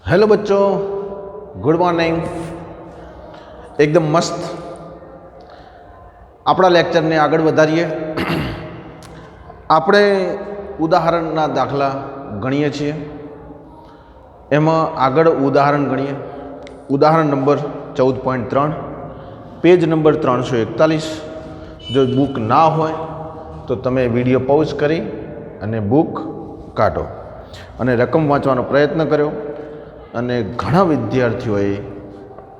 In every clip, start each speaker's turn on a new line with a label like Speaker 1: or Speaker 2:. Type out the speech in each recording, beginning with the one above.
Speaker 1: Hello बच्चों, good morning. एकदम मस्त अपना लेक्चर ने आगे वधारीए। આપણે ઉદાહરણના દાખલા ગણીએ છીએ, એમાં આગળ ઉદાહરણ ગણીએ। ઉદાહરણ નંબર 14.3, પેજ નંબર 341। જો બુક ના હોય તો તમે વિડીયો પૉઝ કરી અને બુક કાઢો અને રકમ વાંચવાનો પ્રયત્ન કર્યો। અને ઘણા વિદ્યાર્થીઓએ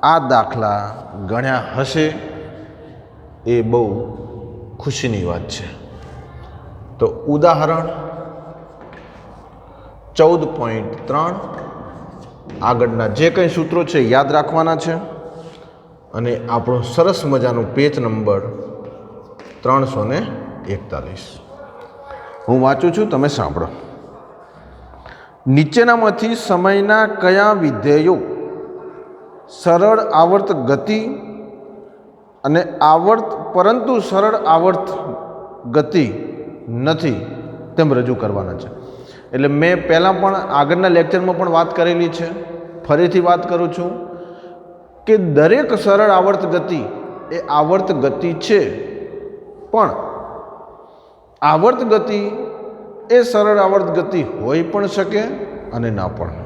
Speaker 1: આ દાખલા ગણ્યા હશે, એ બહુ ખુશીની વાત છે। તો ઉદાહરણ 14.3 આગળના જે કંઈ સૂત્રો છે યાદ રાખવાના છે અને આપણો સરસ મજાનો પેજ નંબર 341। હું વાંચું છું, તમે સાંભળો। નીચેનામાંથી સમયના કયા વિધેયો સરળ આવર્ત ગતિ અને પરંતુ સરળ આવર્ત ગતિ નથી તેમ રજૂ કરવાના છે। એટલે મેં પહેલાં પણ આગળના લેક્ચરમાં પણ વાત કરેલી છે, ફરીથી વાત કરું છું કે દરેક સરળ આવર્ત ગતિ એ આવર્ત ગતિ છે, પણ આવર્ત ગતિ એ સરળ આવર્ત ગતિ હોઈ પણ શકે અને ના પણ।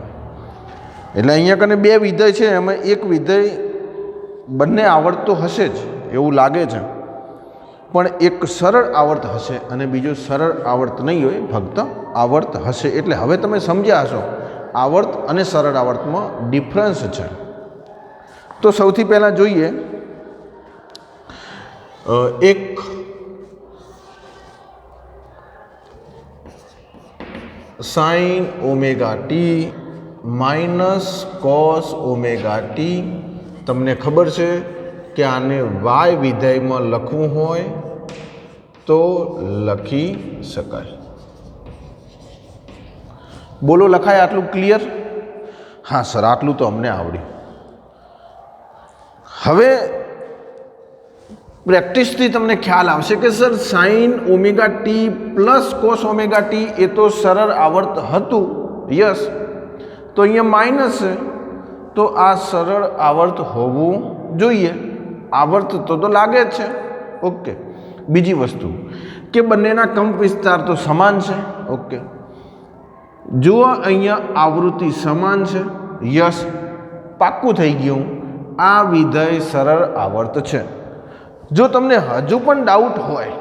Speaker 1: એટલે અહીંયા કને બે વિધેય છે, એમાં એક વિધેય બંને આવર્ત તો હશે જ એવું લાગે છે, પણ એક સરળ આવર્ત હશે અને બીજું સરળ આવર્ત નહીં હોય, ફક્ત આવર્ત હશે। એટલે હવે તમે સમજ્યા હશો આવર્ત અને સરળ આવર્તમાં ડિફરન્સ છે। તો સૌથી પહેલાં જોઈએ એક sin omega T minus cos omega T. તમને ખબર છે કે આને વાય વિધેયમાં લખવું હોય તો લખી શકાય। બોલો, લખાય આટલું ક્લિયર? હા સર, આટલું તો અમને આવડ્યું। હવે પ્રેક્ટિસથી તમને ખ્યાલ આવશે કે sir sine omega T plus cos omega T એ તો સરળ આવર્ત હતું, યસ, તો અહીંયા માઇનસ છે, તો આ સરળ આવર્ત હોવું જોઈએ। આવર્ત તો લાગે જ છે, ઓકે। બીજી વસ્તુ કે બંનેના કંપ વિસ્તાર તો સમાન છે, ઓકે। જુઓ અહીંયા આવૃત્તિ સમાન છે, યસ, પાક્કું થઈ ગયું। આ વિધેય સરળ આવર્ત છે। જો તમને હજુ પણ ડાઉટ હોય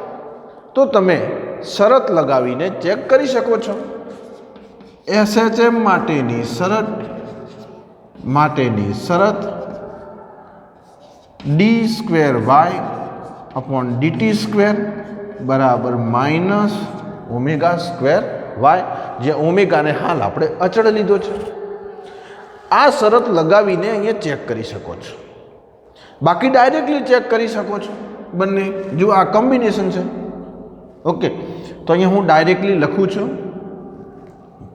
Speaker 1: તો તમે શરત લગાવીને ચેક કરી શકો છો। SHM માટેની શરત d²y/dt² બરાબર માઇનસ ઓમેગા²y, જે ઓમેગાને હાલ આપણે અચળ લીધો છે। આ શરત લગાવીને અહીંયા ચેક કરી શકો છો, બાકી ડાયરેક્ટલી ચેક કરી શકો છો બંને। જો આ કોમ્બિનેશન છે, ઓકે। તો અહીંયા હું ડાયરેક્ટલી લખું છું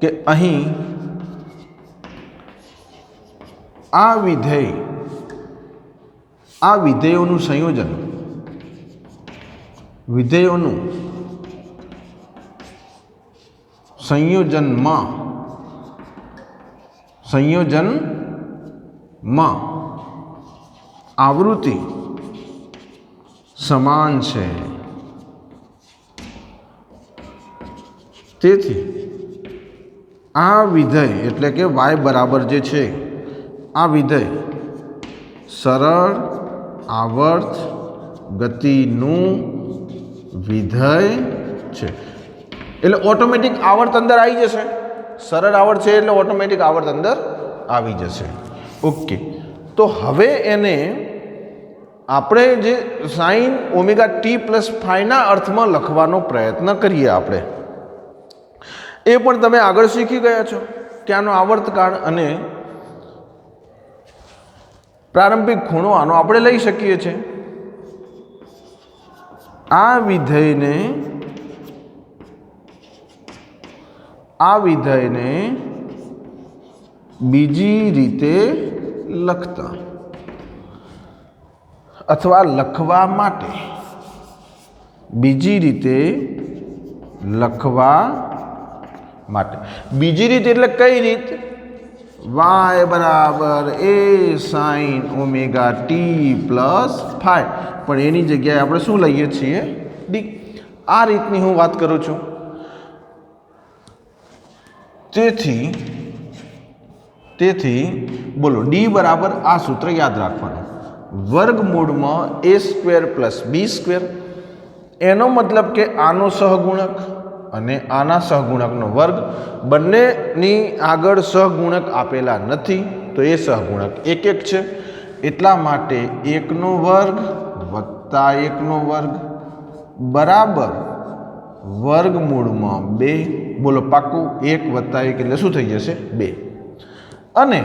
Speaker 1: કે અહીં આ વિધેયોનું સંયોજનમાં આવૃત્તિ સમાન છે, તેથી આ વિધેય એટલે કે y બરાબર જે છે આ વિધેય સરળ આવર્ત ગતિનું વિધેય છે। એટલે ઓટોમેટિક આવર્ત અંદર આવી જશે, સરળ આવર્ત છે એટલે ઓટોમેટિક આવર્ત અંદર આવી જશે, ઓકે। તો હવે એને આપણે જે સાઇન ઓમેગા ટી પ્લસ ફાઈના અર્થમાં લખવાનો પ્રયત્ન કરીએ। આપણે એ પણ તમે આગળ શીખી ગયા છો કે આનો આવર્તકાળ અને પ્રારંભિક ખૂણો આનો આપણે લઈ શકીએ છીએ। આ વિધેયને બીજી રીતે લખતા અથવા લખવા માટે બીજી રીતે એટલે કઈ રીત? વાય બરાબર A sine omega T plus phi, પણ એની જગ્યાએ આપણે શું લઈએ છીએ? ડી. આ રીતની હું વાત કરું છું. તેથી બોલો ડી બરાબર આ સૂત્ર યાદ રાખવાનું, વર્ગમૂળમાં એ સ્ક્વેર પ્લસ બી સ્ક્વેર. એનો મતલબ કે આનો સહગુણક અને આના સહગુણકનો વર્ગ, બંનેની આગળ સહગુણક આપેલા નથી, તો એ સહગુણક એક એક છે. એટલા માટે 1નો વર્ગ વત્તા 1નો વર્ગ બરાબર વર્ગમૂળમાં 2. બોલો પાક્કું? 1 વત્તા 1 એટલે શું થઈ જશે? 2. અને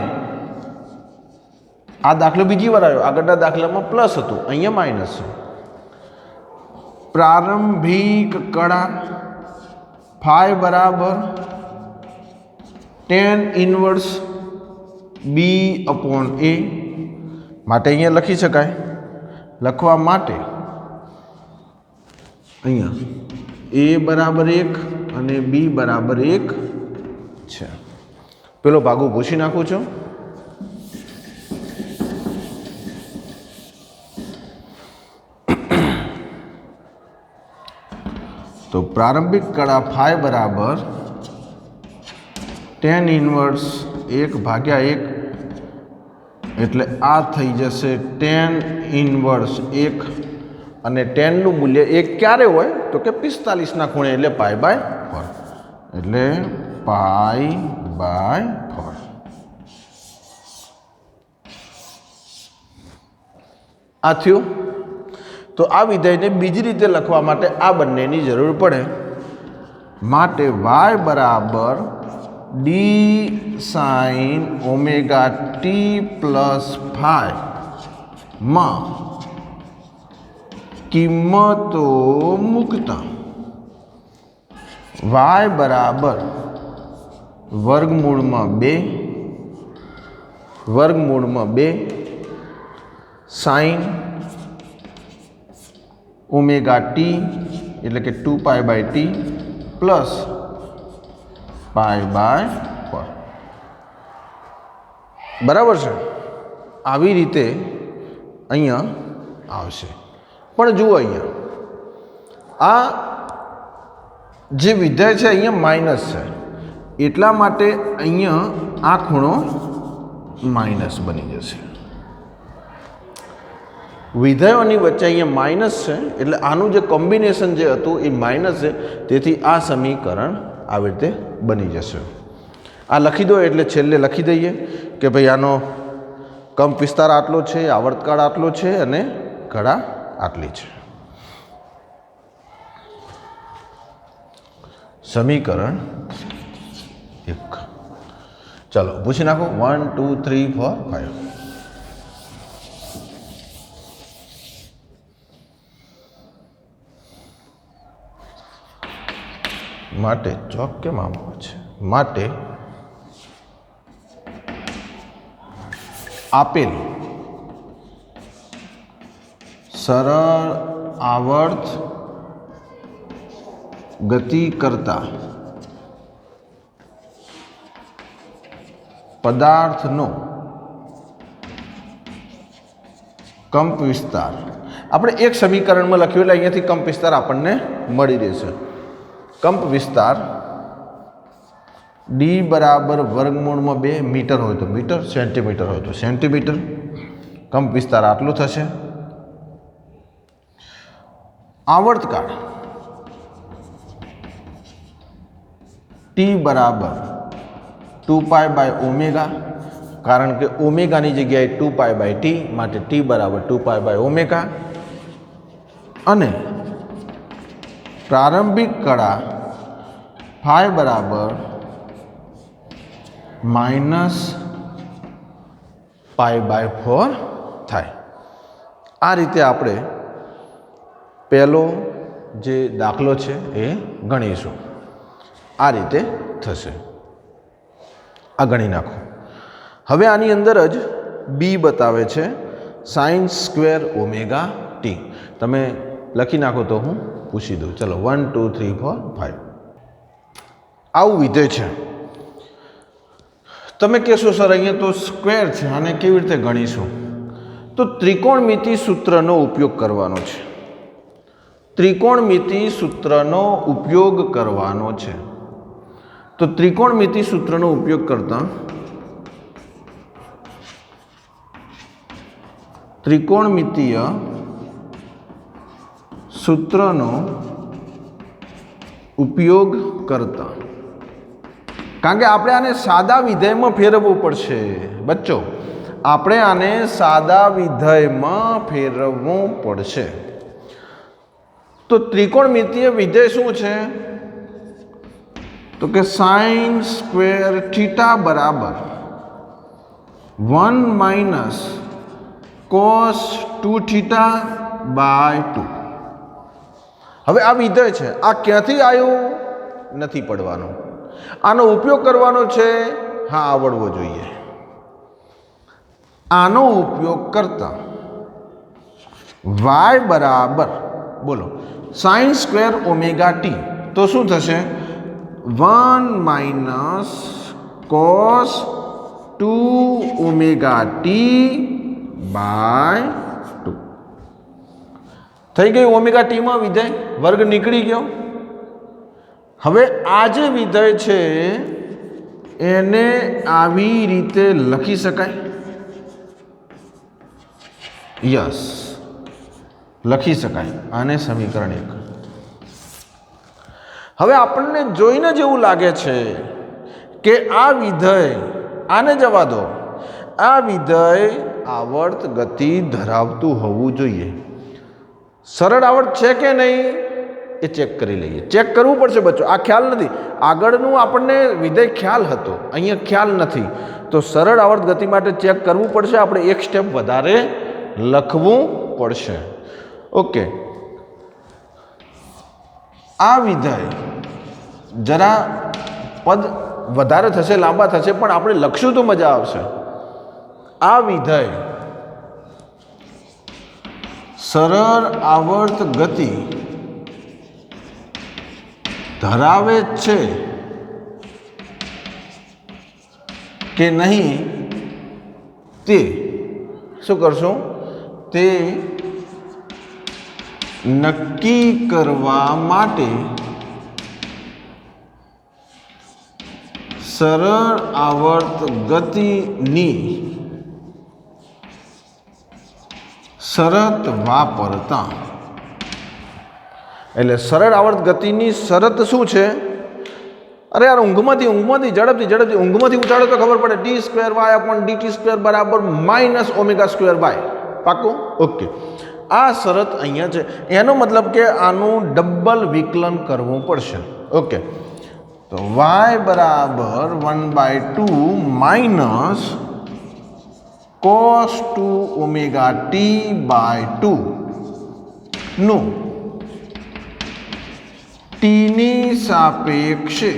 Speaker 1: આ દાખલો બીજી વાર આવ્યો, આગળના દાખલામાં પ્લસ હતું, અહીંયા માઇનસ છે. પ્રારંભિક કળા ફાઈ બરાબર tan ઇન્વર્સ બી અપોન એ, માટે અહીંયા લખી શકાય. લખવા માટે અહીંયા એ બરાબર 1 અને બી બરાબર 1 છે. પેલો ભાગો ભૂસી નાખું છું. તો પ્રારંભિક કળા ફાઈ બરાબર tan ઇન્વર્સ 1/1, એટલે આ થઈ જશે tan ઇન્વર્સ 1, અને ટેનનું મૂલ્ય 1 ક્યારે હોય? તો કે 45ના ખૂણે, એટલે π/4, એટલે π/4. આ થયું. તો આ વિધેયને બીજી રીતે લખવા માટે આ બંનેની જરૂર પડે, માટે y બરાબર D sine omega T plus phi માં કિંમતો મૂકતા y બરાબર વર્ગમૂળમાં 2 સાઇન ઓમેગા ટી એટલે કે 2π/t પ્લસ π/4. બરાબર છે? આવી રીતે અહીંયા આવશે. પણ જુઓ, અહીંયા આ જે વિધેય છે અહીંયા માઇનસ છે, એટલા માટે અહીંયા આ ખૂણો માઇનસ બની જશે. વિધેયોની વચ્ચે અહીંયા માઇનસ છે, એટલે આનું જે કોમ્બિનેશન જે હતું એ માઇનસ છે, તેથી આ સમીકરણ આવી રીતે બની જશે. આ લખી દો એટલે છેલ્લે લખી દઈએ કે ભાઈ આનો કંપ વિસ્તાર આટલો છે, આવર્તકાળ આટલો છે અને ઘડા આટલી છે. સમીકરણ 1. ચાલો પૂછી નાખો. 1 2 3 4 5. માટે ચોક કેમ આમ છે? માટે આપેલ સરળ આવર્ત ગતિ કરતા પદાર્થનો કંપ વિસ્તાર આપણે એક સમીકરણમાં લખ્યું, એટલે અહીંયાથી કંપ વિસ્તાર આપણને મળી રહેશે. કંપ વિસ્તાર ડી બરાબર વર્ગમૂળમાં 2, મીટર હોય તો મીટર, સેન્ટીમીટર હોય તો સેન્ટીમીટર. કંપ વિસ્તાર આટલું થશે. આવર્તકાળ ટી બરાબર 2π/ω, કારણ કે ઓમેગાની જગ્યાએ 2π/t, માટે ટી બરાબર 2π/ω. અને પ્રારંભિક કળા ફાઈ બરાબર -π/4 થાય. આ રીતે આપણે પહેલો જે દાખલો છે એ ગણીશું. આ રીતે થશે. આ ગણી નાખો. હવે આની અંદર જ બી બતાવે છે sin સ્ક્વેર ઓમેગા ટી. તમે લખી નાખો તો હું પૂછી દઉં. ચલો 1 2 3 4 5. આવું વિધેય છે. તમે કહેશો સર અહીંયા તો સ્ક્વેર છે, આને કેવી રીતે ગણીશું? તો ત્રિકોણમિતિ સૂત્રનો ઉપયોગ કરવાનો છે. ત્રિકોણમિતિ સૂત્રનો ઉપયોગ કરવાનો છે. તો ત્રિકોણમિતિ સૂત્રનો ઉપયોગ કરતા ત્રિકોણમિતિય સૂત્રનો ઉપયોગ કરતા, કારણ કે આપણે આને સાદા વિધેયમાં ફેરવવું પડશે બચ્ચો, આપણે આને સાદા વિધેયમાં ફેરવવું પડશે. તો ત્રિકોણમિતિય વિધેય શું છે? તો કે સાઇન સ્ક્વેર થીટા બરાબર 1 માઇનસ કોસ 2 થીટા બાય 2. હવે આ વિધેય છે, આ ક્યાંથી આવ્યું નથી પડવાનું, આનો ઉપયોગ કરવાનો છે. હા, આવડવો જોઈએ. આનો ઉપયોગ કરતા y બરાબર બોલો સાઇન સ્ક્વેર ઓમેગા ટી, તો શું થશે? 1 minus cos 2 omega T by 2 થઈ ગયું. ઓમેગા ટીમાં વિધેય વર્ગ નીકળી ગયો. હવે આ જે વિધેય છે એને આવી રીતે લખી શકાય. યસ, લખી શકાય. આને સમીકરણ 1. હવે આપણને જોઈને જ એવું લાગે છે કે આ વિધેય, આને જવા દો, આ વિધેય આવર્ત ગતિ ધરાવતું હોવું જોઈએ. સરળ આવર્ત છે કે નહીં એ ચેક કરી લઈએ. ચેક કરવું પડશે બચ્ચો, આ ખ્યાલ નથી. આગળનું આપણને વિધેય ખ્યાલ હતો, અહીંયા ખ્યાલ નથી. તો સરળ આવર્ત ગતિ માટે ચેક કરવું પડશે. આપણે એક સ્ટેપ વધારે લખવું પડશે. ઓકે, આ વિધેય જરા પદ વધારે થશે, લાંબા થશે, પણ આપણે લખશું તો મજા આવશે. આ વિધેય સરળ આવર્ત ગતિ ધરાવે છે કે નહીં તે શું કરશું? તે નક્કી કરવા માટે સરળ આવર્ત ગતિની શરત વાપરતા. એટલે સરળ આવર્ત ગતિની શરત શું છે? અરે યાર, ઊંઘમાંથી ઝડપથી ઊંઘમાંથી ઉઠાડો તો ખબર પડે. T square Y upon DT square બરાબર માઇનસ ઓમેગા સ્ક્વેર વાય. પાકું? ઓકે, આ શરત અહીંયા છે. એનો મતલબ કે આનું ડબલ વિકલન કરવું પડશે. ઓકે, તો y બરાબર 1/2 minus cos 2 omega T by 2 નું ટીની સાપેક્ષે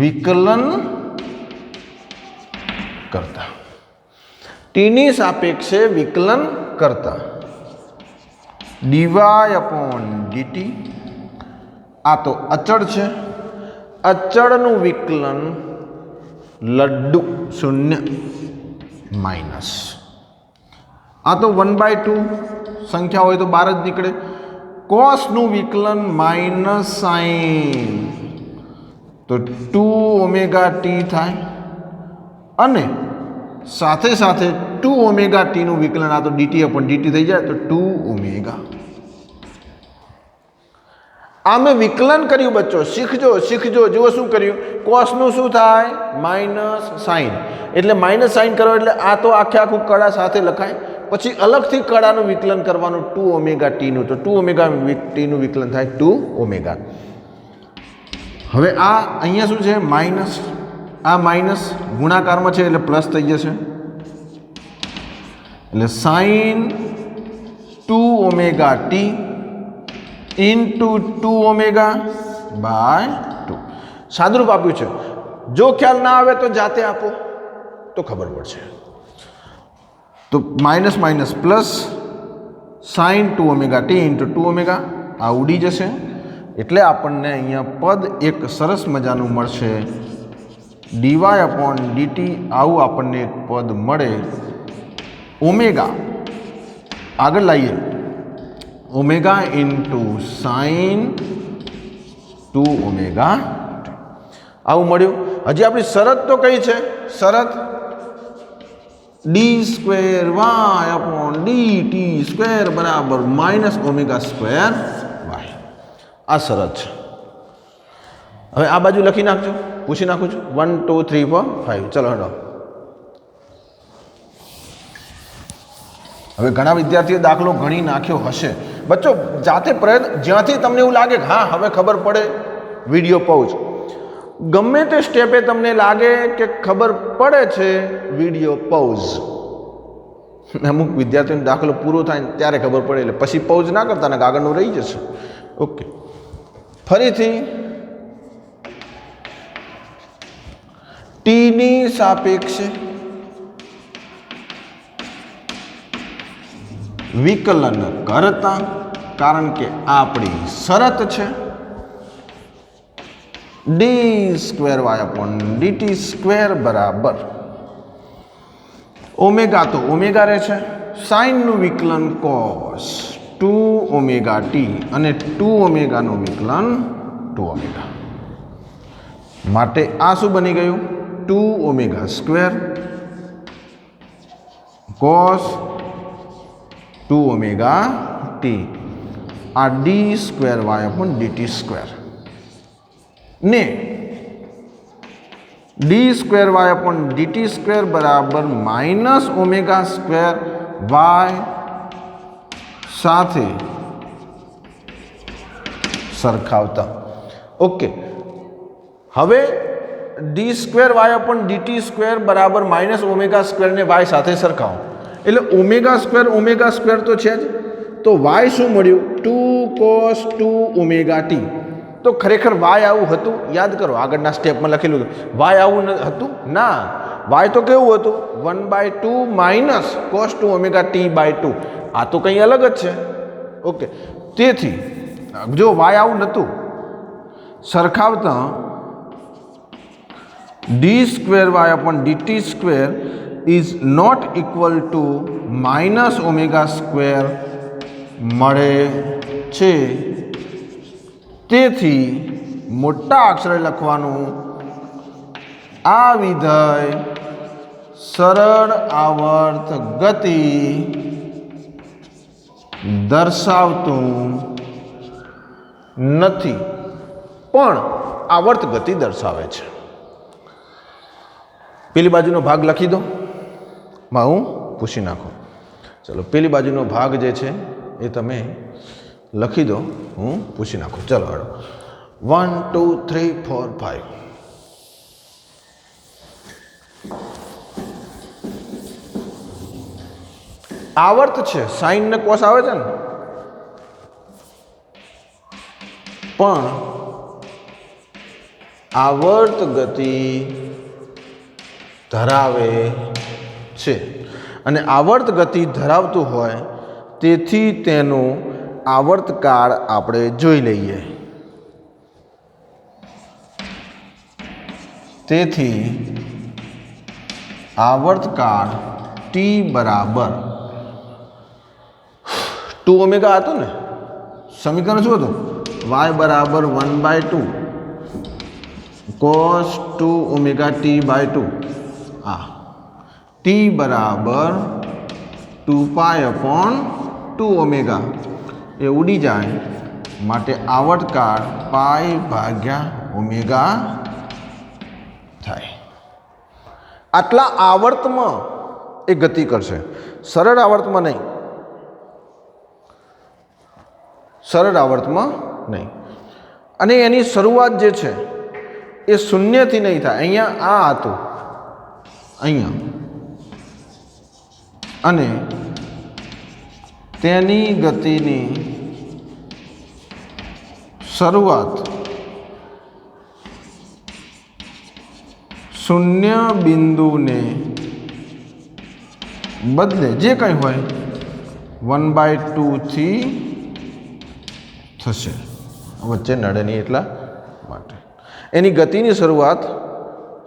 Speaker 1: વિકલન કરતા. ટીની સાપેક્ષે વિકલન કરતા dy અપોન dt. આ તો અચળ છે, અચળનું વિકલન લડ્ડુ 0 માઇનસ આ તો 1/2 સંખ્યા હોય તો 12 જ નીકળે. કોસનું વિકલન માઇનસ સાઇન તો 2 ઓમેગા ટી થાય, અને સાથે સાથે 2 ઓમેગા ટીનું વિકલન આ તો ડીટી અપોન ડીટી થઈ જાય તો 2 ઓમેગા. આ મેં વિકલન કર્યું બચ્ચો, શીખજો. જુઓ શું કર્યું, કોસનું શું થાય? Minus sign. એટલે માઇનસ સાઇન કરો એટલે આ તો આખું કડા સાથે લખાય. પછી અલગથી કડાનું વિકલન કરવાનું 2 ઓમેગા ટીનું, તો 2 ઓમેગા ટીનું વિકલન થાય 2 ઓમેગા. હવે આ અહીંયા શું છે? માઇનસ. આ માઇનસ ગુણાકારમાં છે એટલે પ્લસ થઈ જશે. એટલે sine 2 omega T into 2 omega by 2. સાદુરૂપ આપ્યું છે. જો ખ્યાલ ના આવે તો જાતે આપો તો ખબર પડશે. તો minus minus plus sine 2 omega T into 2 omega, આ ઉડી જશે. એટલે આપણને અહીંયા પદ એક સરસ મજાનું મળશે ડીવાય અપોન ડીટી આવું આપણને એક પદ મળે. ઓમેગા આગળ લાવીએ, ઓમેગા ઇન્ટુ સાઇન 2 ઓમેગા આવું મળ્યું. હજી આપણી શરત તો કઈ છે? શરત D square Y upon D T square બરાબર માઇનસ ઓમેગા સ્ક્વેર વાય. આ શરત છે. હવે આ બાજુ લખી નાખજો, પૂછી નાખું છું. 1 2 3 4 5. ચલો હડો. હવે ઘણા વિદ્યાર્થીઓ દાખલો ગણી નાખ્યો હશે. બચ્ચો જાતે પ્રયત્ન, જ્યાંથી તમને એવું લાગે કે હા હવે ખબર પડે, વિડીયો પહોંચ. ગમે તે સ્ટેપે તમને લાગે કે ખબર પડે છે, વિડીયો પૌઝ. અમુક વિદ્યાર્થીઓનો દાખલો પૂરો થાય ને ત્યારે ખબર પડે, એટલે પછી પૌઝ ના કરતા ને આગળનું રહી જશે. ઓકે, ફરીથી ટીની સાપેક્ષે વિકલન કરતા, કારણ કે આપણી શરત છે D square Y upon DT square બરાબર ઓમેગા, તો ઓમેગા રહે છે, સાઇનનું વિકલન કોસ 2 ઓમેગા ટી અને 2 ઓમેગાનું વિકલન 2 ઓમેગા. માટે આ શું બની ગયું? 2 omega square cos 2 omega T. આ D square Y upon DT square ને D square Y upon DT square બરાબર માઇનસ ઓમેગા સ્ક્વેર વાય સાથે સરખાવતા. ઓકે, હવે D square Y upon DT square બરાબર માઇનસ ઓમેગા સ્ક્વેરને વાય સાથે સરખાવો એટલે ઓમેગા સ્ક્વેર તો છે જ. તો વાય શું મળ્યું? 2 cos 2 ઓમેગા ટી. તો ખરેખર વાય આવું હતું? યાદ કરો, આગળના સ્ટેપમાં લખેલું હતું. વાય આવું હતું ના. વાય તો કેવું હતું? 1/2 minus cos 2 omega T by 2. આ તો કંઈ અલગ જ છે. ઓકે, તેથી જો વાય આવું નહોતું, સરખાવતા D square Y upon DT square is not equal to minus omega square મળે છે. તેથી મોટા અક્ષરે લખવાનું, આ વિધેય સરળ આવર્ત ગતિ દર્શાવતું નથી, પણ આવર્ત ગતિ દર્શાવે છે. પેલી બાજુનો ભાગ લખી દો, માં હું પૂછી નાખું. ચલો, પેલી બાજુનો ભાગ જે છે એ તમે લખી દો, હું પૂછી નાખું. ચલો હળો. 1 2 3 4 5. આવર્ત છે, સાઇન ને કોસ આવે છે ને, પણ આવર્ત ગતિ ધરાવે છે. અને આવર્ત ગતિ ધરાવતું હોય તેથી તેનું આવર્તકાળ આપણે જોઈ લઈએ. તેથી આવર્તકાળ ટી બરાબર 2 ઓમેગા હતું ને, સમીકરણ શું હતું? વાય બરાબર 1/2 cos 2 ઓમેગા ટી બાય 2. આ ટી બરાબર 2 પાય અપોન 2 ઓમેગા એ ઉડી જાય, માટે આવર્તકાળ પાઈ ભાગ્યા ઓમેગા થાય. આટલા આવર્તમાં એ ગતિ કરશે, સરળ આવર્તમાં નહીં. સરળ આવર્તમાં નહીં. અને એની શરૂઆત જે છે એ શૂન્યથી નહીં થાય. અહીંયા આ હતું, અહીંયા, અને તેની ગતિની શરૂઆત શૂન્ય બિંદુને બદલે જે કંઈ હોય 1/2 થી થશે, વચ્ચે નડે નહીં એટલા માટે. એની ગતિની શરૂઆત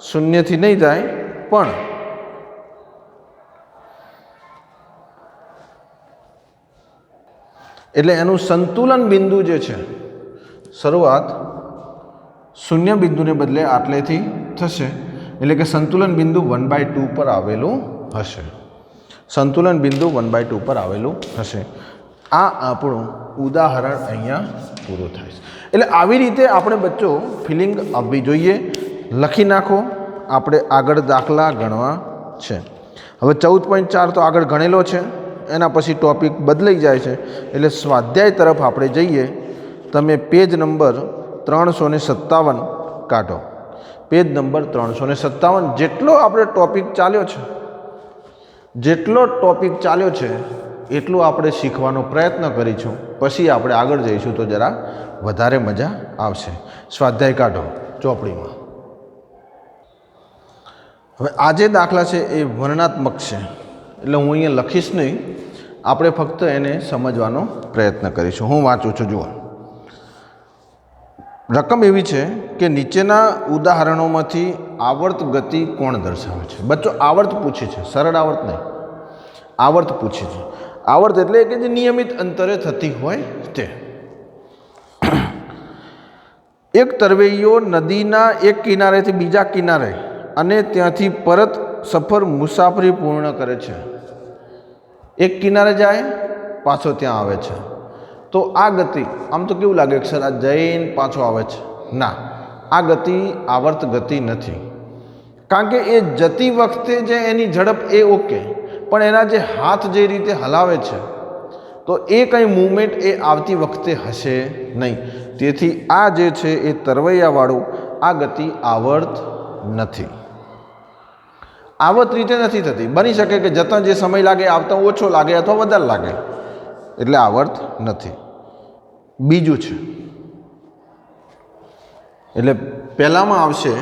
Speaker 1: શૂન્યથી નહીં જાય, પણ એટલે એનું સંતુલન બિંદુ જે છે શરૂઆત શૂન્ય બિંદુને બદલે આટલેથી થશે, એટલે કે સંતુલન બિંદુ 1/2 પર આવેલું હશે. સંતુલન બિંદુ 1/2 પર આવેલું હશે. આ આપણું ઉદાહરણ અહીંયા પૂરું થાય છે. એટલે આવી રીતે આપણે બચ્ચો ફિલિંગ આપવી જોઈએ. લખી નાખો. આપણે આગળ દાખલા ગણવા છે. હવે 14.4 તો આગળ ગણેલો છે, એના પછી ટોપિક બદલાઈ જાય છે. એટલે સ્વાધ્યાય તરફ આપણે જઈએ. તમે પેજ નંબર 357 કાઢો. Page number 357. જેટલો આપણે ટોપિક ચાલ્યો છે એટલું આપણે શીખવાનો પ્રયત્ન કરીશું. પછી આપણે આગળ જઈશું તો જરા વધારે મજા આવશે. સ્વાધ્યાય કાઢો ચોપડીમાં. હવે આ જે દાખલા છે એ વર્ણનાત્મક છે, એટલે હું અહીંયા લખીશ નહીં, આપણે ફક્ત એને સમજવાનો પ્રયત્ન કરીશું. હું વાંચું છું. જુઓ, રકમ એવી છે કે નીચેના ઉદાહરણોમાંથી આવર્ત ગતિ કોણ દર્શાવે છે. બચ્ચો આવર્ત પૂછી છે, સરળ આવર્ત નહીં, આવર્ત પૂછી છે. આવર્ત એટલે કે જે નિયમિત અંતરે થતી હોય તે. એક તરવૈયો નદીના એક કિનારેથી બીજા કિનારે અને ત્યાંથી પરત સફર મુસાફરી પૂર્ણ કરે છે. એક કિનારે જાય, પાછો ત્યાં આવે છે. તો આ ગતિ આમ તો કેવું લાગે કે સર આ જઈને પાછો આવે છે. ના, આ ગતિ આવર્ત ગતિ નથી. કારણ કે એ જતી વખતે જે એની ઝડપ એ ઓકે, પણ એના જે હાથ જે રીતે હલાવે છે તો એ કંઈ મૂવમેન્ટ એ આવતી વખતે હશે નહીં. તેથી આ જે છે એ તરવૈયાવાળું આ ગતિ આવર્ત નથી. આવર્ત રીતે નથી થતી. બની શકે કે જતાં જે સમય લાગે આવતા ઓછો લાગે અથવા વધારે લાગે, એટલે આવર્ત નથી. બીજું છે, એટલે પહેલામાં આવશે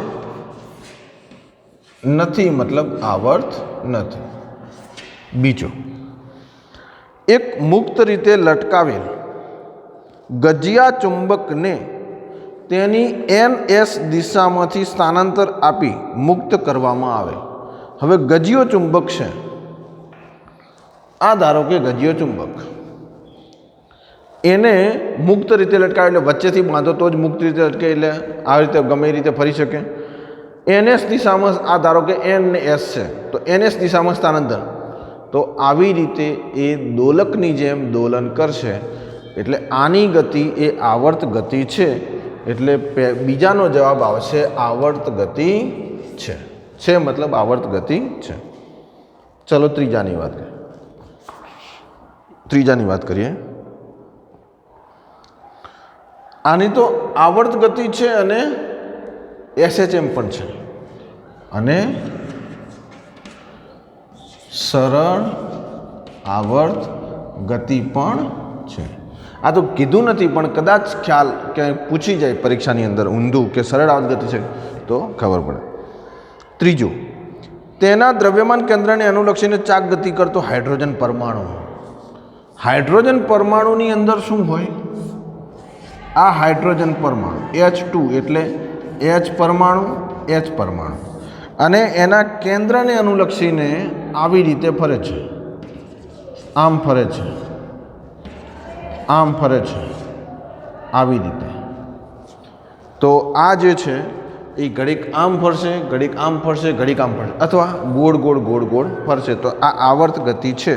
Speaker 1: નથી મતલબ આવર્ત નથી. બીજું, એક મુક્ત રીતે લટકાવેલ ગજિયા ચુંબકને તેની NS દિશામાંથી સ્થાનાંતર આપી મુક્ત કરવામાં આવે. હવે ગજિયો ચુંબક છે, આ ધારો કે ગજિયો ચુંબક, એને મુક્ત રીતે લટકાવે એટલે વચ્ચેથી બાંધો તો જ મુક્ત રીતે લટકે, એટલે આવી રીતે ગમે એ રીતે ફરી શકે. NS દિશામાં આ ધારો કે N ને S છે, તો NS દિશામાં સ્થાનાંતર, તો આવી રીતે એ દોલકની જેમ દોલન કરશે. એટલે આની ગતિ એ આવર્ત ગતિ છે. એટલે બીજાનો જવાબ આવશે આવર્ત ગતિ છે. મતલબ આવર્ત ગતિ છે. ચલો ત્રીજાની વાત કરીએ. આની તો આવર્ત ગતિ છે અને SHM પણ છે અને સરળ આવર્ત ગતિ પણ છે. આ તો કીધું નથી, પણ કદાચ ખ્યાલ કે પૂછી જાય પરીક્ષાની અંદર ઊંધું કે સરળ આવર્ત ગતિ છે તો ખબર પડે. ત્રીજું, તેના દ્રવ્યમાન કેન્દ્રને અનુલક્ષીને ચાક ગતિ કરતો હાઇડ્રોજન પરમાણુ. હાઇડ્રોજન પરમાણુની અંદર શું હોય? આ હાઇડ્રોજન પરમાણુ H2 એટલે H પરમાણુ, H પરમાણુ, અને એના કેન્દ્રને અનુલક્ષીને આવી રીતે ફરે છે. આમ ફરે છે, આમ ફરે છે, આવી રીતે. તો આ જે છે એ ઘડીક આમ ફરશે, ઘડીક આમ ફરશે, ઘડીક આમ ફરશે, અથવા ગોળ ગોળ ગોળ ગોળ ફરશે. તો આ આવર્ત ગતિ છે.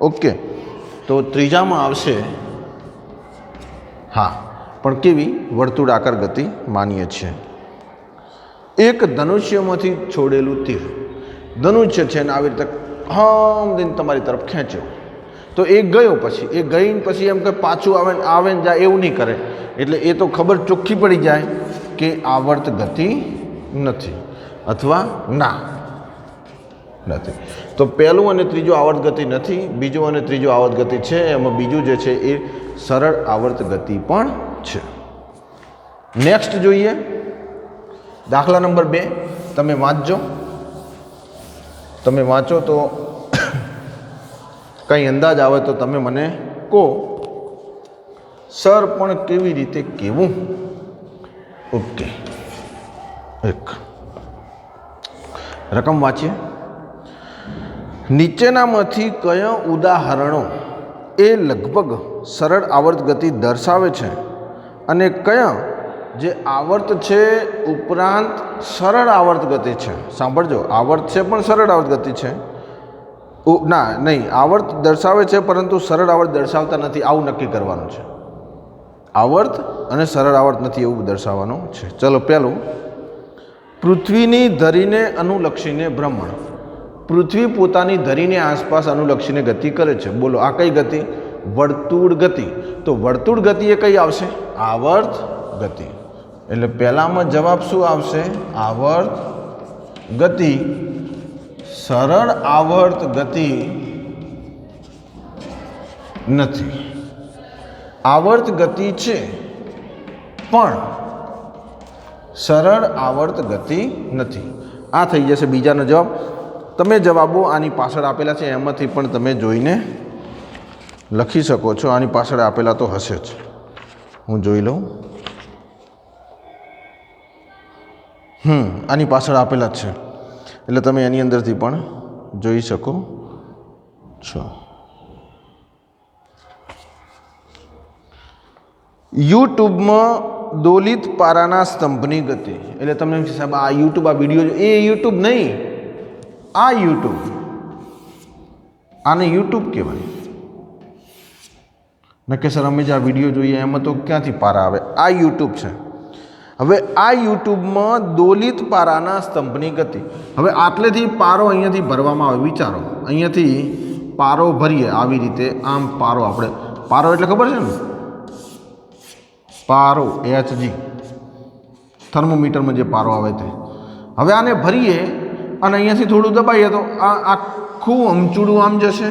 Speaker 1: ઓકે, તો ત્રીજામાં આવશે હા, પણ કેવી? વર્તુળાકાર ગતિ માનીએ છીએ. એક ધનુષ્યમાંથી છોડેલું તીર, ધનુષ્ય છે ને આવી રીતે હમ દઈને તમારી તરફ ખેંચ્યો, તો એ ગયો, પછી એ ગઈને પછી એમ કે પાછું આવે ને જાય એવું નહીં કરે. એટલે એ તો ખબર ચોખ્ખી પડી જાય કે આવર્ત ગતિ નથી અથવા ના નથી. તો પહેલું અને ત્રીજું આવર્ત ગતિ નથી, બીજું અને ત્રીજું આવર્ત ગતિ છે. એમાં બીજું જે છે એ સરળ આવર્ત ગતિ પણ છે. નેક્સ્ટ જોઈએ દાખલા નંબર 2. તમે વાંચજો. તમે વાંચો તો કંઈ અંદાજ આવે તો તમે મને કહો, સર પણ કેવી રીતે કહેવું. ઓકે, એક રકમ વાંચીએ. નીચેનામાંથી કયા ઉદાહરણો એ લગભગ સરળ આવર્ત ગતિ દર્શાવે છે અને કયા જે આવર્ત છે ઉપરાંત સરળ આવર્ત ગતિ છે? સાંભળજો, આવર્ત છે પણ સરળ આવર્ત ગતિ છે. ના નહીં, આવર્ત દર્શાવે છે પરંતુ સરળ આવર્ત દર્શાવતા નથી, આવું નક્કી કરવાનું છે. આવર્ત અને સરળ આવર્ત નથી એવું દર્શાવવાનું છે. ચલો, પહેલું, પૃથ્વીની ધરીને અનુલક્ષીને ભ્રમણ. પૃથ્વી પોતાની ધરીને આસપાસ અનુલક્ષીને ગતિ કરે છે. બોલો, આ કઈ ગતિ? વર્તુળ ગતિ. તો વર્તુળ ગતિ એ કઈ આવશે? આવર્ત ગતિ. એટલે પહેલામાં જવાબ શું આવશે? આવર્ત ગતિ. સરળ આવર્ત ગતિ નથી. આવર્ત ગતિ છે પણ સરળ આવર્ત ગતિ નથી. આ થઈ જશે બીજાનો જવાબ. તમે જવાબો આની પાછળ આપેલા છે એમાંથી પણ તમે જોઈને લખી શકો છો. આની પાછળ આપેલા તો હશે જ, હું જોઈ લઉં. આની પાછળ આપેલા જ છે એટલે તમે એની અંદરથી પણ જોઈ શકો છો. યુટ્યુબમાં દોલિત પારાના સ્તંભની ગતિ. એટલે તમને એમ છે સાહેબ આ યુટ્યુબ, આ વિડીયો, એ યુટ્યુબ નહીં, આ યુટ્યુબ, આને યુટ્યુબ કહેવાય. નકે સર અમે જે આ વિડીયો જોઈએ એમાં તો ક્યાંથી પારા આવે? આ યુટ્યુબ છે. હવે આ યુટ્યુબમાં દોલિત પારાના સ્તંભની ગતિ. હવે આટલેથી પારો અહીંયાથી ભરવામાં આવે. વિચારો, અહીંયાથી પારો ભરીએ આવી રીતે, આમ પારો, આપણે પારો એટલે ખબર છે ને, પારો HG, થર્મોમીટરમાં જે પારો આવે તે. હવે આને ભરીએ અને અહીંયાથી થોડું દબાઈએ તો આ આખું હમચૂડું આમ જશે,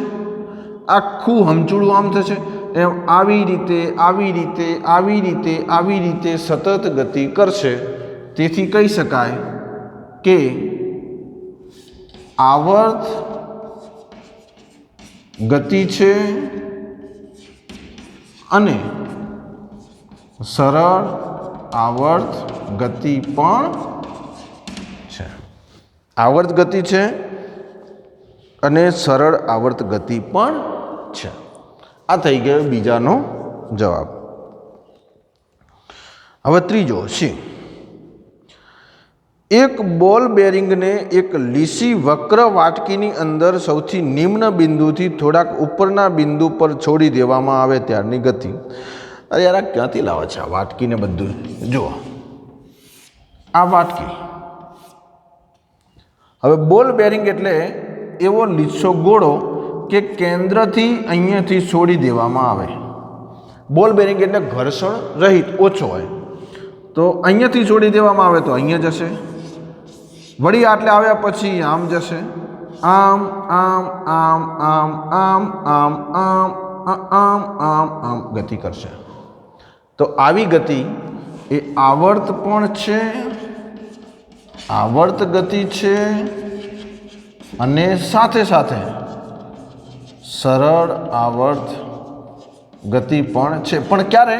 Speaker 1: આખું હમચૂડું આમ થશે. એમ આવી રીતે આવી રીતે આવી રીતે આવી રીતે સતત ગતિ કરશે. તેથી કહી શકાય કે આવર્ત ગતિ છે અને સરળ આવર્ત ગતિ પણ છે. આવર્ત ગતિ છે અને સરળ આવર્ત ગતિ પણ છે. આ થઈ ગયો બીજાનો જવાબ. હવે ત્રીજો છે, એક બોલ બેરિંગને એક લીસી વક્ર વાટકીની અંદર સૌથી નિમ્ન બિંદુથી થોડાક ઉપરના બિંદુ પર છોડી દેવામાં આવે ત્યારની ગતિ. અરે યાર, આ ક્યાંથી લાવે છે આ વાટકીને બધું? જુઓ, આ વાટકી. હવે બોલ બેરિંગ એટલે એવો લીસો ગોળો કે કેન્દ્રથી અહીંયાથી છોડી દેવામાં આવે. બોલ બેરિંગ એટલે ઘર્ષણ રહિત, ઓછો હોય. તો અહીંયાથી છોડી દેવામાં આવે તો અહીંયા જશે, વળી આટલે આવ્યા પછી આમ જશે, આમ આમ આમ આમ આમ આમ આમ આમ આમ આમ ગતિ કરશે. તો આવી ગતિ એ આવર્ત પણ છે, આવર્ત ગતિ છે અને સાથે સાથે સરળ આવર્ત ગતિ પણ છે. પણ ક્યારે?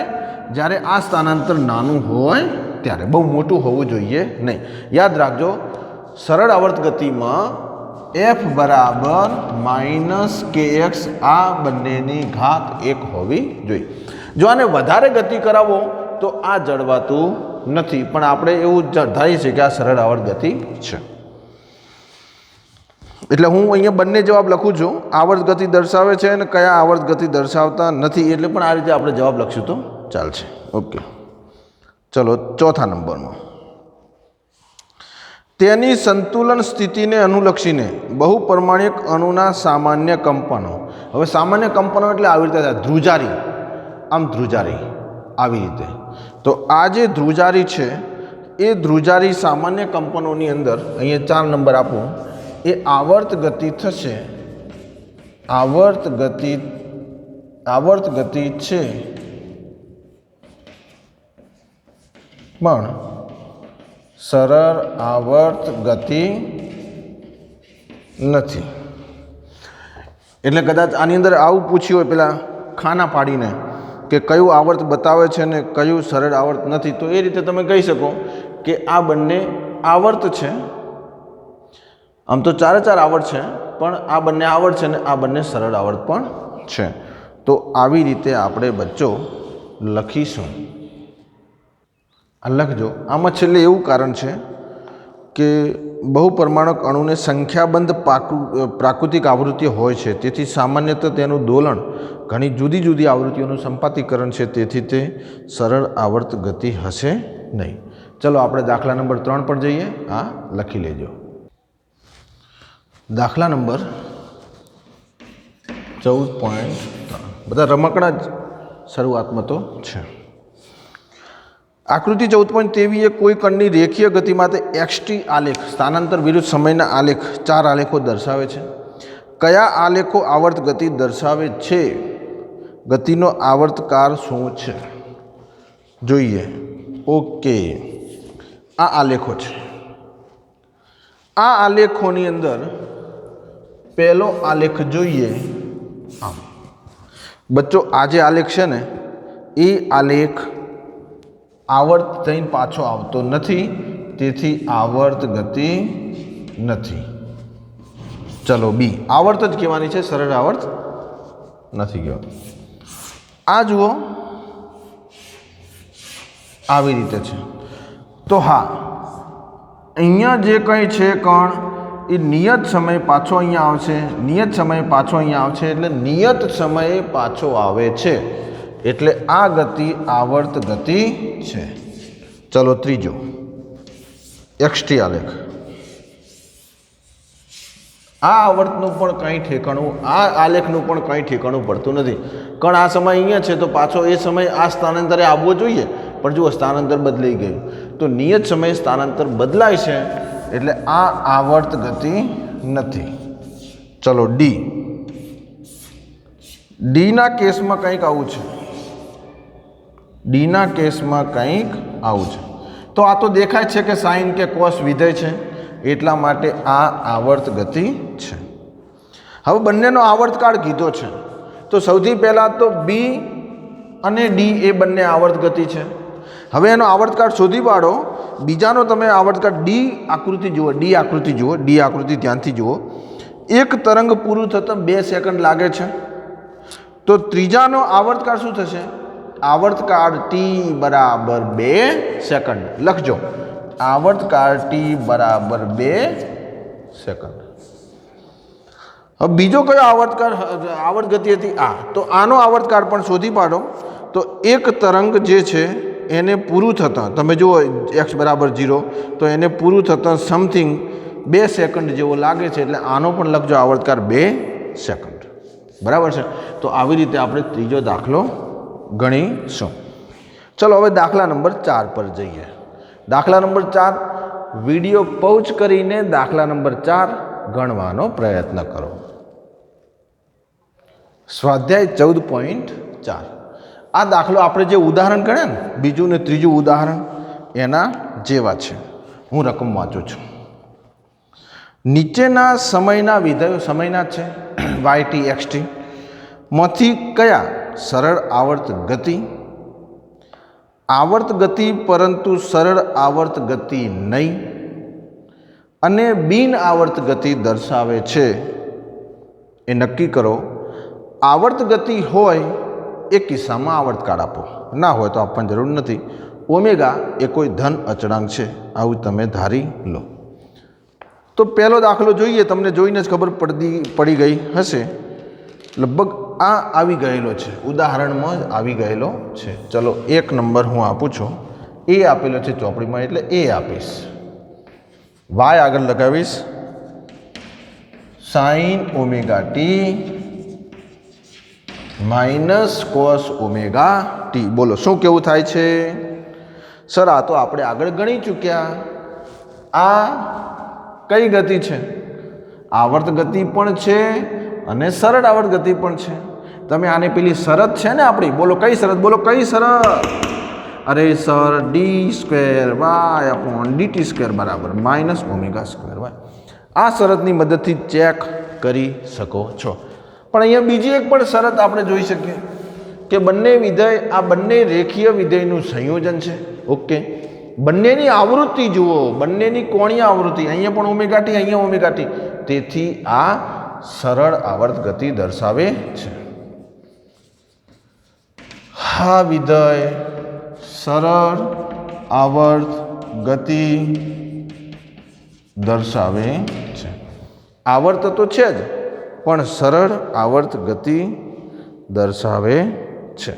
Speaker 1: જ્યારે આ સ્થાનાંતર નાનું હોય ત્યારે, બહુ મોટું હોવું જોઈએ નહીં. યાદ રાખજો, સરળ આવર્ત ગતિમાં F બરાબર -kx આ બંનેની ઘાત 1 હોવી જોઈએ. જો આને વધારે ગતિ કરાવો તો આ જળવાતું નથી, પણ આપણે એવું ધારીએ છીએ કે આ સરળ આવર્ત ગતિ છે. એટલે હું અહીંયા બંને જવાબ લખું છું. આવર્ત ગતિ દર્શાવે છે અને કયા આવર્ત ગતિ દર્શાવતા નથી, એટલે પણ આ રીતે આપણે જવાબ લખશું તો ચાલશે. ઓકે, ચલો ચોથા નંબરમાં, તેની સંતુલન સ્થિતિને અનુલક્ષીને બહુપરિમાણીય અણુના સામાન્ય કંપનો. હવે સામાન્ય કંપનો એટલે આવી રીતે થાય, ધ્રુજારી, આમ ધ્રુજારી આવી રીતે. તો આ જે ધ્રુજારી છે એ ધ્રુજારી સામાન્ય કંપનોની અંદર અહીંયા 4 નંબર આપું, એ આવર્ત ગતિ થશે. આવર્ત ગતિ છે પણ સરળ આવર્ત ગતિ નથી. એટલે કદાચ આની અંદર આવું પૂછ્યું હોય પેલા ખાના પાડીને કે કયું આવર્ત બતાવે છે ને કયું સરળ આવર્ત નથી, તો એ રીતે તમે કહી શકો કે આ બંને આવર્ત છે આમ તો ચારે ચાર આવર્ત છે, પણ આ બંને આવર્ત છે ને આ બંને સરળ આવર્ત પણ છે. તો આવી રીતે આપણે બચ્ચો લખીશું. આ લખજો. આમાં છેલ્લે એવું કારણ છે કે બહુપરમાણુક અણુને સંખ્યાબંધ પ્રાકૃતિક આવૃત્તિઓ હોય છે, તેથી સામાન્યતઃ તેનું દોલન ઘણી જુદી જુદી આવૃત્તિઓનું સંપાતીકરણ છે, તેથી તે સરળ આવર્ત ગતિ હશે નહીં. ચલો આપણે દાખલા નંબર 3 પર જઈએ. આ લખી લેજો. દાખલા નંબર 14.3. બધા રમકડા જ શરૂઆતમાં તો છે. આકૃતિ 14.23 એ કોઈ કણની રેખીય ગતિ માટે xt આલેખ સ્થાનાંતર વિરુદ્ધ સમયના આલેખ 4 આલેખો દર્શાવે છે. કયા આલેખો આવર્ત ગતિ દર્શાવે છે? ગતિનો આવર્તકાળ શું છે જોઈએ. ઓકે, આ આલેખો છે. આ આલેખોની અંદર પહેલો આલેખ જોઈએ. આમ બચ્ચો આ જે આલેખ છે ને એ આલેખ આવર્ત થઈને પાછો આવતો નથી, તેથી આવર્ત ગતિ નથી. ચલો બી આવર્ત જ કહેવાની છે, સરળ આવર્ત નથી કહેવાની. આ જુઓ આવી રીતે છે. તો હા, અહીંયા જે કંઈ છે કણ એ નિયત સમયે પાછો અહીંયા આવશે, નિયત સમયે પાછો અહીંયા આવશે, એટલે નિયત સમયે પાછો આવે છે, એટલે આ ગતિ આવર્ત ગતિ છે. ચલો ત્રીજો xt આલેખ. આ આવર્તનું પણ કંઈ ઠેકાણું, આ આલેખનું પણ કંઈ ઠેકાણું પડતું નથી. કણ આ સમય અહીંયા છે તો પાછો એ સમય આ સ્થાનાંતરે આવવો જોઈએ, પણ જુઓ સ્થાનાંતર બદલાઈ ગયું. તો નિયત સમયે સ્થાનાંતર બદલાય છે, એટલે આ આવર્ત ગતિ નથી. ચલો ડી. ડીના કેસમાં કંઈક આવું છે. ડીના કેસમાં કંઈક આવું છે. તો આ તો દેખાય છે કે સાઇન કે કોસ વિધેય છે, એટલા માટે આ આવર્ત ગતિ છે. હવે બંનેનો આવર્તકાળ કીધો છે, તો સૌથી પહેલાં તો બી અને ડી એ બંને આવર્ત ગતિ છે. હવે એનો આવર્તકાળ શોધી પાડો. બીજાનો તમે આવર્તકાળ ડી આકૃતિ જુઓ, ડી આકૃતિ જુઓ, ડી આકૃતિ ધ્યાનથી જુઓ. એક તરંગ પૂરું થતાં 2 સેકન્ડ લાગે છે, તો ત્રીજાનો આવર્તકાળ શું થશે? આવર્તકાળ ટી બરાબર 2 સેકન્ડ. લખજો આવર્તકાળ ટી બરાબર 2 સેકન્ડ. હવે બીજો કયો આવર્તકાળ આવર્ત ગતિ હતી? આ. તો આનો આવર્તકાળ પણ શોધી પાડો. તો એક તરંગ જે છે એને પૂરું થતાં તમે જુઓ x બરાબર 0, તો એને પૂરું થતાં સમથિંગ 2 સેકન્ડ જેવો લાગે છે, એટલે આનો પણ લખજો આવર્તકાળ 2 સેકન્ડ. બરાબર છે. તો આવી રીતે આપણે ત્રીજો દાખલો ગણીશું. ચલો હવે દાખલા નંબર 4 પર જઈએ. દાખલા નંબર 4 વિડીયો પૌચ કરીને દાખલા નંબર 4 ગણવાનો પ્રયત્ન કરો. સ્વાધ્યાય 14.4. આ દાખલો આપણે જે ઉદાહરણ ગણ્યા ને, બીજું ને ત્રીજું ઉદાહરણ, એના જેવા છે. હું રકમ વાંચું છું. નીચેના સમયના વિધેયો સમયના છે yt xt માંથી કયા સરળ આવર્ત ગતિ, આવર્ત ગતિ પરંતુ સરળ આવર્ત ગતિ નહીં અને બિન આવર્ત ગતિ દર્શાવે છે એ નક્કી કરો. આવર્ત ગતિ હોય એ કિસ્સામાં આવર્તકાળ આપો, ના હોય તો આપવાની જરૂર નથી. ઓમેગા એ કોઈ ધન અચળાંક છે, આવું તમે ધારી લો. તો પહેલો દાખલો જોઈએ. તમને જોઈને જ ખબર પડી ગઈ હશે. લગભગ આ આવી ગયેલો છે, ઉદાહરણમાં જ આવી ગયેલો છે. ચલો 1 નંબર હું આપું છું. એ આપેલો છે ચોપડીમાં, એટલે એ આપીશ. વાય આગળ લગાવીશ. Sine omega T minus cos omega T. બોલો શું કેવું થાય છે? સર આ તો આપણે આગળ ગણી ચૂક્યા. આ કઈ ગતિ છે? આવર્ત ગતિ પણ છે અને સરળ આવર્ત ગતિ પણ છે. તમે આને પેલી શરત છે ને આપણી, બોલો કઈ શરત? બોલો કઈ શરત? અરે સર d²y/dt² બરાબર -ω²y. આ શરતની મદદથી ચેક કરી શકો છો. પણ અહીંયા બીજી એક પણ શરત આપણે જોઈ શકીએ કે બંને વિધેય, આ બંને રેખીય વિધેયનું સંયોજન છે. ઓકે, બંનેની આવૃત્તિ જુઓ, બંનેની કોણીય આવૃત્તિ, અહીંયા પણ ઓમેગા ટી, અહીંયા ઓમેગા ટી, તેથી આ સરળ આવર્ત ગતિ દર્શાવે છે. હા વિધેય સરળ આવર્ત ગતિ દર્શાવે છે. આવર્ત તો છે જ, પણ સરળ આવર્ત ગતિ દર્શાવે છે.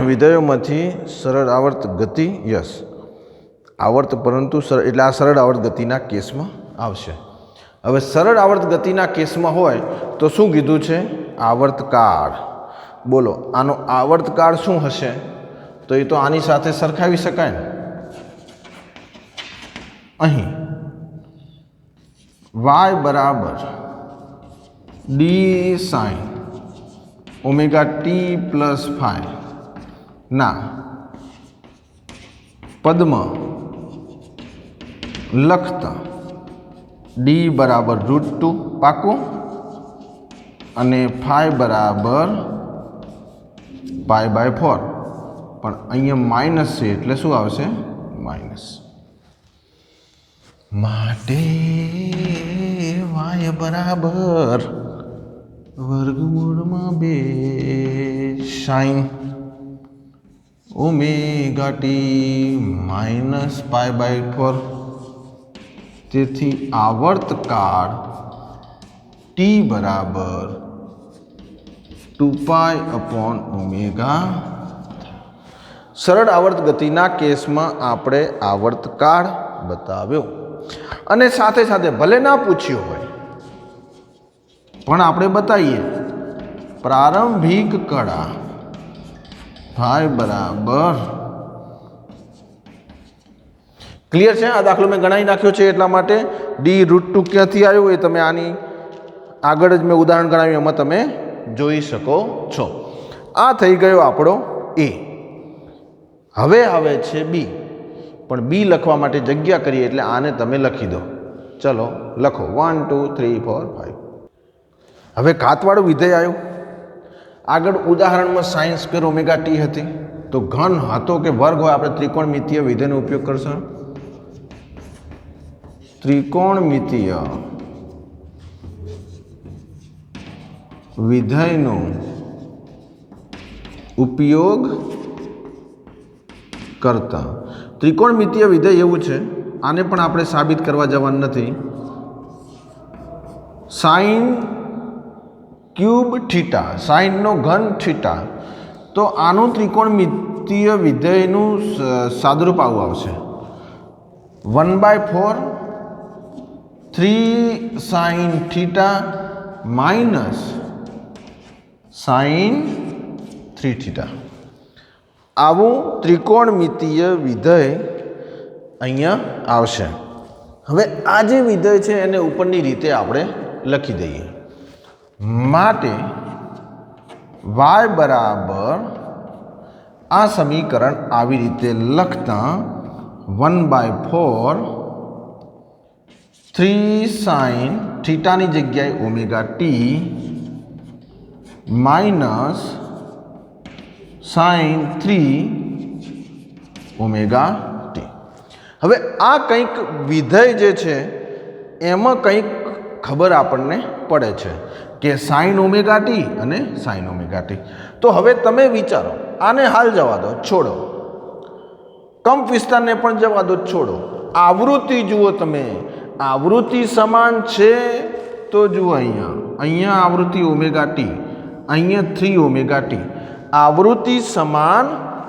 Speaker 1: વિધેયોમાંથી સરળ આવર્ત ગતિ, યસ, આવર્ત પરંતુ સરળ, એટલે આ સરળ આવર્ત ગતિના કેસમાં આવશે. હવે સરળ આવર્ત ગતિના કેસમાં હોય તો શું કીધું છે? આવર્તકાળ. બોલો આનો આવર્તકાળ શું હશે? તો એ તો આની સાથે સરખાવી શકાય ને. અહીં y બરાબર D sine omega T plus phi ના પદમાં લખતા ડી બરાબર √2 પાકું અને ફાઈ બરાબર π/4, પણ અહીંયા માઇનસ છે એટલે શું આવશે? માઇનસ. માટે y બરાબર વર્ગમૂળમાં 2 સાઇન ઓમેગા ટી માઇનસ π/4. તેથી આવર્તકાળ ટી બરાબર 2π/ω. સરળ આવર્ત ગતિના કેસમાં આપણે આવર્તકાળ બતાવ્યો, અને સાથે સાથે ભલે ના પૂછ્યું હોય પણ આપણે બતાવીએ પ્રારંભિક કળા ફાઈ બરાબર. ક્લિયર છે? આ દાખલો મેં ગણાવી નાખ્યો છે એટલા માટે d√2 ક્યાંથી આવ્યું એ તમે આની આગળ જ મેં ઉદાહરણ ગણાવ્યું એમાં તમે જોઈ શકો છો. આ થઈ ગયો આપણો એ. હવે આવે છે બી, પણ બી લખવા માટે જગ્યા કરીએ એટલે આને તમે લખી દો. ચલો લખો 1 2 3 4 5. હવે ઘાતવાળું વિધેય આવ્યું. આગળ ઉદાહરણમાં સાઇન સ્ક્વેર ઓમેગા ટી હતી, તો ઘન હતો કે વર્ગ હોય આપણે ત્રિકોણમિતીય વિધેયનો ઉપયોગ કરશું. ત્રિકોણમિતીય વિધેયનો ઉપયોગ કરતા. ત્રિકોણમિતીય વિધેય એવું છે, આને પણ આપણે સાબિત કરવા જવાનું નથી. સાઇન ક્યુબ થીટા, સાઇનનો ઘન થીટા, તો આનું ત્રિકોણમિતીય વિધેયનું સાદુરૂપ આવું આવશે 1/4 3 sine theta minus sign 3 theta. આવું ત્રિકોણમિતીય વિધેય અહીંયા આવશે. હવે આ જે વિધેય છે એને ઉપરની રીતે આપણે લખી દઈએ. માટે y બરાબર આ સમીકરણ આવી રીતે લખતા 1/4 3 સાઇન થીટાની જગ્યાએ omega T minus sign 3 omega T. હવે આ કંઈક વિધેય જે છે એમાં કંઈક ખબર આપણને પડે છે કે સાઇન ઓમેગા ટી અને સાઇન ઓમેગા ટી. તો હવે તમે વિચારો, આને હાલ જવા દો, છોડો, કંપ વિસ્તારને પણ જવા દો, છોડો, આવૃત્તિ જુઓ તમે. આવૃત્તિ સમાન છે તો જુઓ અહીંયા આવૃત્તિ ઓમેગા ટી, અહીંયા 3 ઓમેગા ટી. આવૃત્તિ સમાન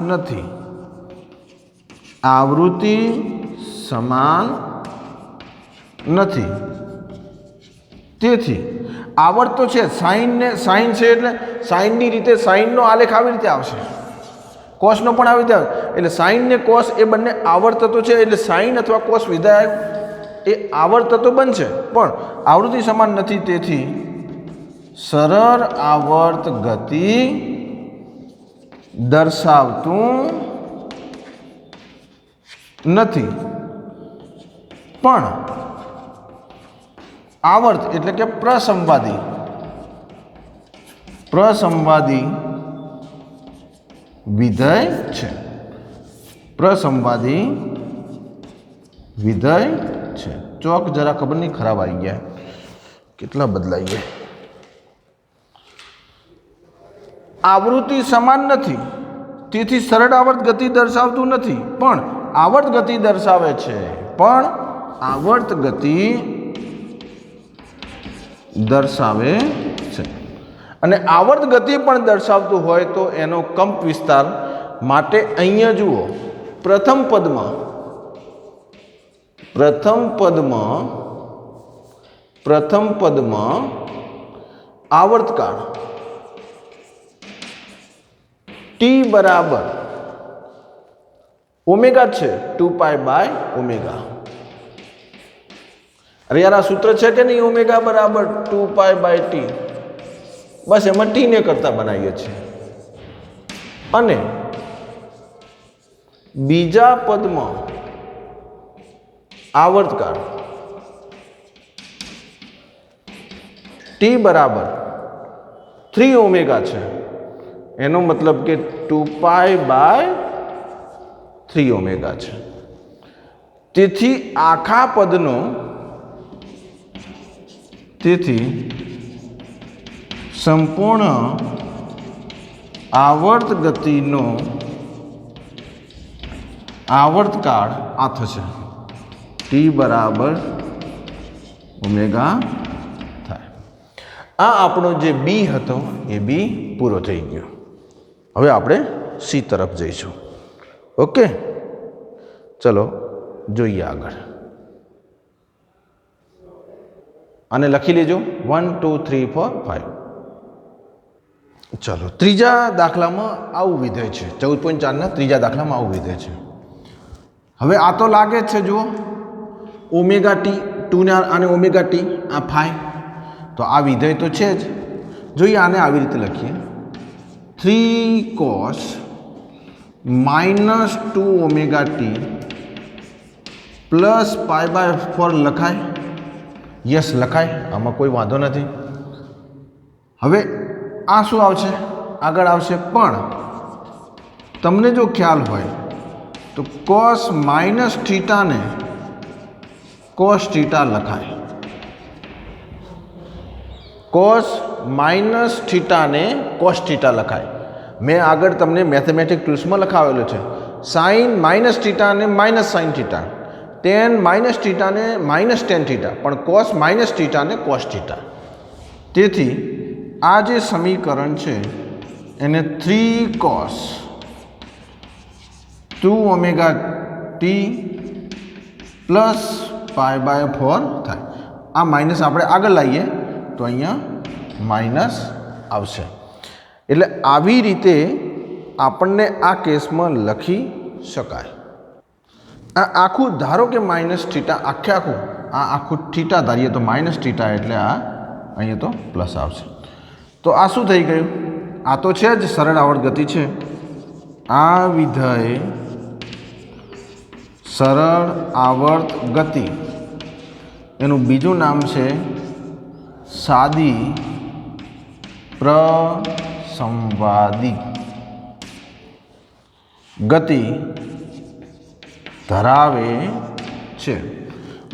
Speaker 1: નથી, આવૃત્તિ સમાન નથી. તેથી આવર્ત તો છે, સાઇન છે એટલે સાઇનની રીતે સાઇનનો આલેખ આવી રીતે આવશે, કોસનો પણ આવી રીતે આવે. એટલે સાઇન ને કોસ એ બંને આવર્ત તો છે, એટલે સાઇન અથવા કોસ વિધેય એ આવર્ત તો બનશે, પણ આવૃત્તિ સમાન નથી. તેથી સરળ આવર્ત ગતિ દર્શાવતું નથી, પણ આવર્ત એટલે કે પ્રસંવાદી વિધેય છે. પ્રસંવાદી વિધેય છે. ચોક જરા ખબર નહીં ખરાબ આવી ગયા, કેટલા બદલાઈ ગયા. આવૃત્તિ સમાન નથી, તેથી સરળ આવર્ત ગતિ દર્શાવતું નથી, પણ આવર્ત ગતિ દર્શાવે છે. પણ આવર્ત ગતિ દર્શાવે છે. અને આવર્ત ગતિ પણ દર્શાવતું હોય તો એનો કંપ વિસ્તાર માટે અહીંયા જુઓ, પ્રથમ પદમાં આવર્તકાળ ટી બરાબર ઓમેગા છે, 2π/ω. અરે યાર, આ સૂત્ર છે કે નહીં, ઓમેગા બરાબર 2π/t. બસ એમાં ટી ને કરતા બનાવીએ છીએ. અને બીજા પદમાં આવર્તકાળ ટી બરાબર 3ω છે. એનો મતલબ કે 2π/3ω છે. તેથી આખા પદનો સંપૂર્ણ આવર્ત ગતિનો આવર્તકાળ આ થશે, ટી બરાબર ઓમેગા થાય. આ આપણો જે બી હતો એ બી પૂરો થઈ ગયો. હવે આપણે સી તરફ જઈશું. ઓકે, ચલો જોઈએ આગળ. આને લખી લેજો 1 2 3 4 5. ચલો, ત્રીજા દાખલામાં આવું વિધેય છે. 14.4 ત્રીજા દાખલામાં આવું વિધેય છે. હવે આ તો લાગે જ છે, જુઓ ઓમેગા ટી, 2 ને આને ઓમેગા ટી, આ 5. તો આ વિધેય તો છે જ. જોઈએ આને આવી રીતે લખીએ, 3 cos -2ωt પ્લસ π/4 લખાય? યસ, લખાય, આમાં કોઈ વાંધો નથી. હવે આ શું આવશે? આગળ આવશે, પણ તમને જો ખ્યાલ હોય તો cos -θ ને cos θ લખાય. cos -θ ને cos θ લખાય. મેં આગળ તમને મેથેમેટિક ટૂલ્સમાં લખાવેલું છે. sin -θ ને -sin θ, tan -θ ને -tan θ, પણ cos -θ ને cos θ. તેથી આ જે સમીકરણ છે એને 3 cos 2ωt પ્લસ π/4 થાય. આ માઇનસ આપણે આગળ લાવીએ તો અહીંયા માઇનસ આવશે. એટલે આવી રીતે આપણને આ કેસમાં લખી શકાય. આ આખું ધારો કે -θ, આખું થીટા ધારીએ તો -θ, એટલે આ અહીંયા તો પ્લસ આવશે. તો આ શું થઈ ગયું? આ તો છે જ સરળ આવર્ત ગતિ છે. આ વિધેય સરળ આવર્ત ગતિ, એનું બીજું નામ છે સાદી પ્રસંવાદી ગતિ ધરાવે છે.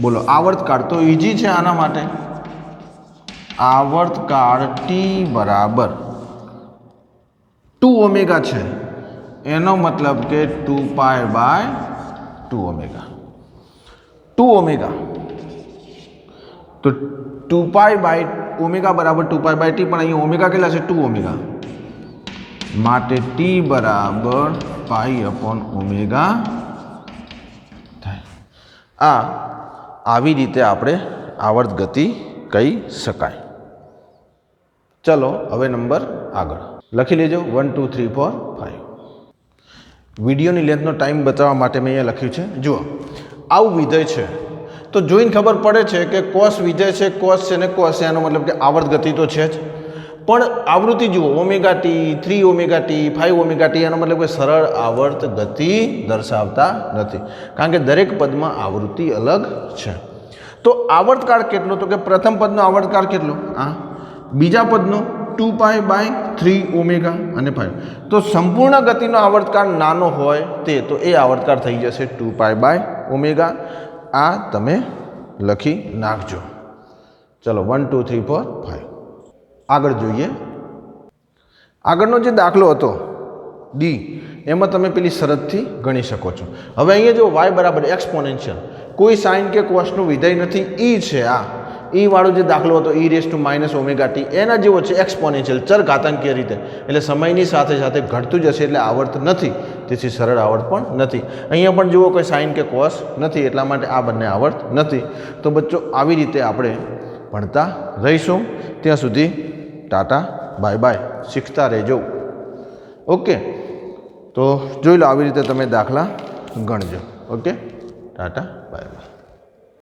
Speaker 1: બોલો, આવર્તકાળ તો ઈજી છે આના માટે. આવર્તકાળ ટી બરાબર 2ω છે, એનો મતલબ કે 2π/2ω. 2ω તો 2π/ω બરાબર 2π/t, પણ અહીં ઓમેગા કેટલા છે? 2ω. માટે ટી બરાબર π/ω થાય. આવી રીતે આપણે આવર્ત ગતિ કહી શકાય. ચલો હવે નંબર આગળ લખી લેજો, 1 2 3 4 5. વિડીયોની લેન્થનો ટાઈમ બચાવવા માટે મેં અહીંયા લખ્યું છે. જુઓ, આવું વિધેય છે તો જોઈને ખબર પડે છે કે કોસ વિધેય છે, કોસ છે ને કોસ છે, એનો મતલબ કે આવર્ત ગતિ તો છે જ. પણ આવૃત્તિ જુઓ, ωt, 3ωt, 5ωt, એનો મતલબ કે સરળ આવર્ત ગતિ દર્શાવતા નથી, કારણ કે દરેક પદમાં આવૃત્તિ અલગ છે. તો આવર્તકાળ કેટલો? તો કે પ્રથમ પદનો આવર્તકાળ કેટલો? બીજા પદનો 2π/3 3 ઓમેગા અને 5. તો સંપૂર્ણ ગતિનો આવર્તકાળ નાનો હોય તો એ આવર્તકાળ થઈ જશે 2π/ω. આ તમે લખી નાખજો. ચલો 1 2 3 4 5. આગળ જોઈએ. આગળનો જે દાખલો હતો ડી, એમાં તમે પેલી શરતથી ગણી શકો છો. હવે અહીંયા જો y બરાબર એક્સપોનેન્શિયલ, કોઈ સાઇન કે કોસનું વિધેય નથી, ઈ છે. આ ઈ વાળો જે દાખલો હતો e−ωt, એના જેવો છે એક્સપોનેન્શિયલ, ચરઘાતાંકીય રીતે, એટલે સમયની સાથે સાથે ઘટતું જશે, એટલે આવર્ત નથી, તેથી સરળ આવર્ત પણ નથી. અહીંયા પણ જુઓ કોઈ સાઇન કે કોસ નથી, એટલા માટે આ બંને આવર્ત નથી. તો બચ્ચો આવી રીતે આપણે ભણતા રહીશું. ત્યાં સુધી ટાટા બાય બાય, શીખતા રહેજો. ઓકે, તો જોઈ લો આવી રીતે તમે દાખલા ગણજો. Okay, tata bye by.